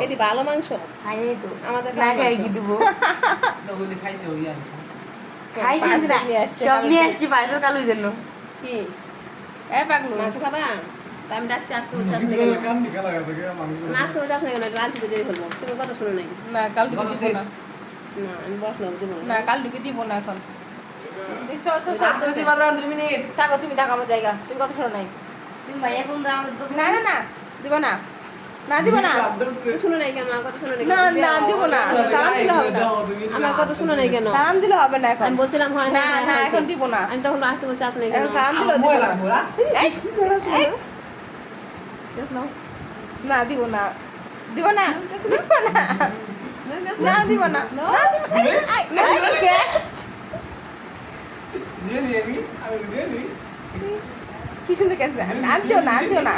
এটি ভালো মাংস খাই নাই তো আমাদের না খাই কি দিব খাইছি না সব নিয়ে আসছি পাইতো কালুর জন্য কি এ পাগলু মাংস খাবা তা আমি ডাকছি আসতে বলছি আসতে কেন না আসতে বলছি আসতে কেন লাল টুকু দিয়ে ফেলবো তুমি কথা শুনে নাই না কাল ঢুকে দিব না না আমি বসলাম দিব না কাল ঢুকে দিব না এখন থাকো তুমি থাকো আমার জায়গা তুমি কথা শোনো নাই তুমি ভাইয়া কোন আমাদের দোষ না না না দিব না না দিব না শুনে নাই কেন আমার কথা শুনে নাই না না দিব না সালাম দিলে হবে না আমার কথা শুনে নাই কেন সালাম দিলে হবে না এখন আমি বলছিলাম হয় না না এখন দিব না আমি তখন আসতে বলছি আসলে কেন এখন সালাম দিলে দিব না এই এই না দিব না দিব না দিব না না দিব না না দিব কি সুন্দর কাজ না দিও না দিও না